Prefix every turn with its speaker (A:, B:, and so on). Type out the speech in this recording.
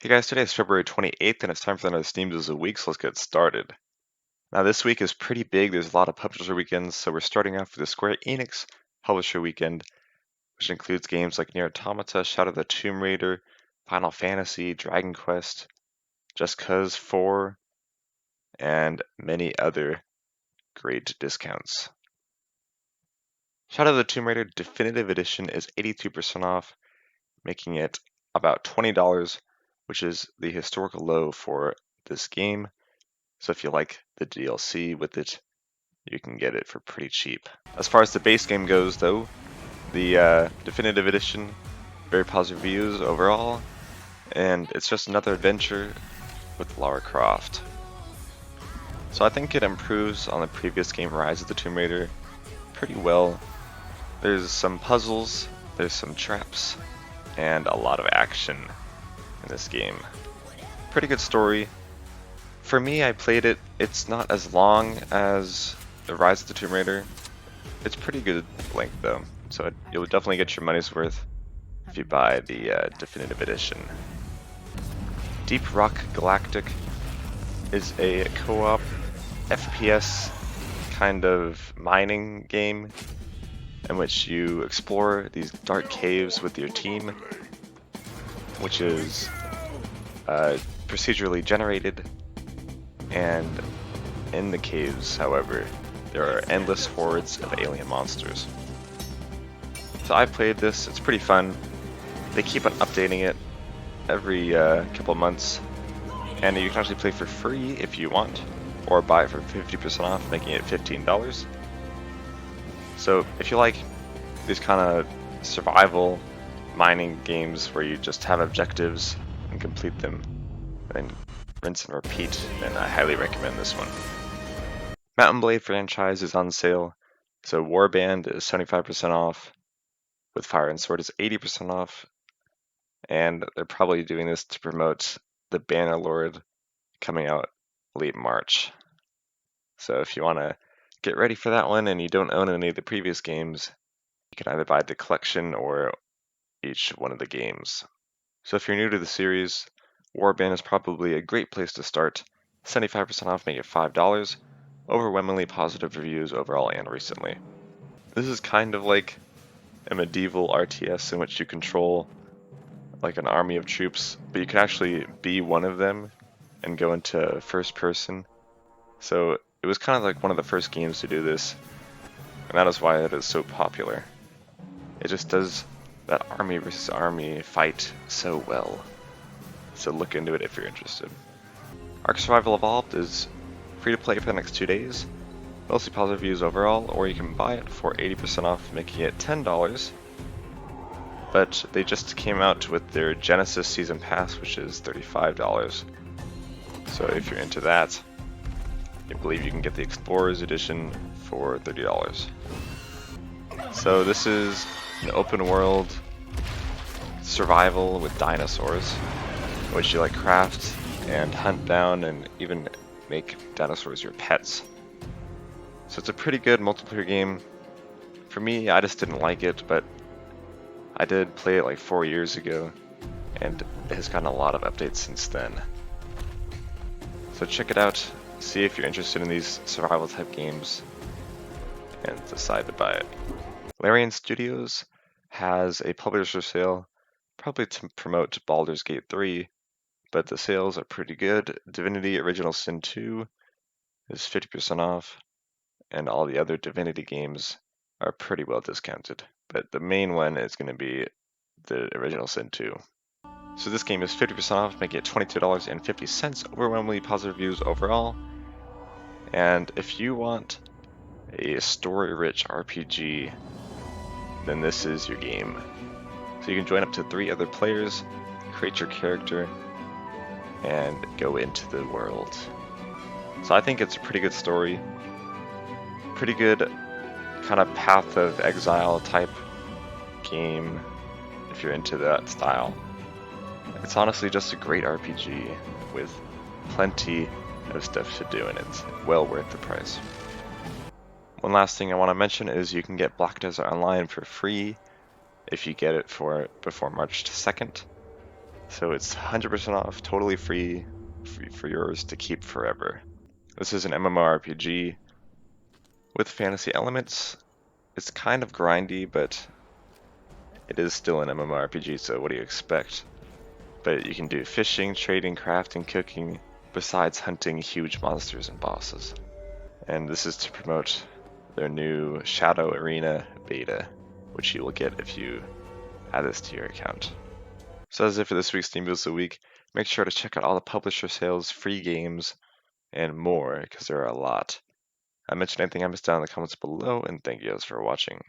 A: Hey guys, today is February 28th and it's time for another Steam News of the Week, so let's get started. Now this week is pretty big, there's a lot of publisher weekends, so we're starting off with the Square Enix Publisher Weekend, which includes games like Nier Automata, Shadow of the Tomb Raider, Final Fantasy, Dragon Quest, Just Cause 4, and many other great discounts. Shadow of the Tomb Raider Definitive Edition is 82% off, making it about $20, which is the historical low for this game. So if you like the DLC with it, you can get it for pretty cheap. As far as the base game goes, though, the Definitive Edition, very positive reviews overall, and it's just another adventure with Lara Croft. So I think it improves on the previous game, Rise of the Tomb Raider, pretty well. There's some puzzles, there's some traps, and a lot of action in this game. Pretty good story. For me, I played it, it's not as long as the Rise of the Tomb Raider. It's pretty good length though, so you'll definitely get your money's worth if you buy the Definitive Edition. Deep Rock Galactic is a co-op FPS kind of mining game in which you explore these dark caves with your team, which is procedurally generated. And in the caves, however, there are endless hordes of alien monsters. So I've played this, it's pretty fun. They keep on updating it every couple months, and you can actually play for free if you want, or buy it for 50% off, making it $15. So if you like these kind of survival mining games where you just have objectives and complete them, and then rinse and repeat, and I highly recommend this one. Mountain Blade franchise is on sale, so Warband is 75% off, with Fire and Sword is 80% off, and they're probably doing this to promote the Bannerlord coming out late March. So if you want to get ready for that one and you don't own any of the previous games, you can either buy the collection or each one of the games. So if you're new to the series, Warband is probably a great place to start. 75% off, make it $5. Overwhelmingly positive reviews overall and recently. This is kind of like a medieval RTS in which you control like an army of troops, but you can actually be one of them and go into first person. So it was kind of like one of the first games to do this, and that is why it is so popular. It just does that army versus army fight so well. So look into it if you're interested. Ark Survival Evolved is free to play for the next 2 days. Mostly positive reviews overall, or you can buy it for 80% off, making it $10. But they just came out with their Genesis Season Pass, which is $35. So if you're into that, I believe you can get the Explorers Edition for $30. So this is an open world survival with dinosaurs, in which you like craft and hunt down and even make dinosaurs your pets. So it's a pretty good multiplayer game. For me, I just didn't like it, but I did play it like 4 years ago, and it has gotten a lot of updates since then. So check it out, see if you're interested in these survival type games, and decide to buy it. Larian Studios has a publisher sale, probably to promote Baldur's Gate 3, but the sales are pretty good. Divinity Original Sin 2 is 50% off, and all the other Divinity games are pretty well discounted. But the main one is going to be the Original Sin 2. So this game is 50% off, making it $22.50, overwhelmingly positive reviews overall. And if you want a story-rich RPG, then this is your game. So you can join up to 3 other players, create your character, and go into the world. So I think it's a pretty good story. Pretty good kind of Path of Exile type game if you're into that style. It's honestly just a great RPG with plenty of stuff to do, and it's well worth the price. One last thing I want to mention is you can get Black Desert Online for free if you get it before March 2nd. So it's 100% off, totally free for yours to keep forever. This is an MMORPG with fantasy elements. It's kind of grindy, but it is still an MMORPG, so what do you expect? But you can do fishing, trading, crafting, cooking, besides hunting huge monsters and bosses. And this is to promote their new Shadow Arena beta, which you will get if you add this to your account. So that's it for this week's Steam Deals of the Week. Make sure to check out all the publisher sales, free games, and more, because there are a lot. I mentioned anything I missed out in the comments below, and thank you guys for watching.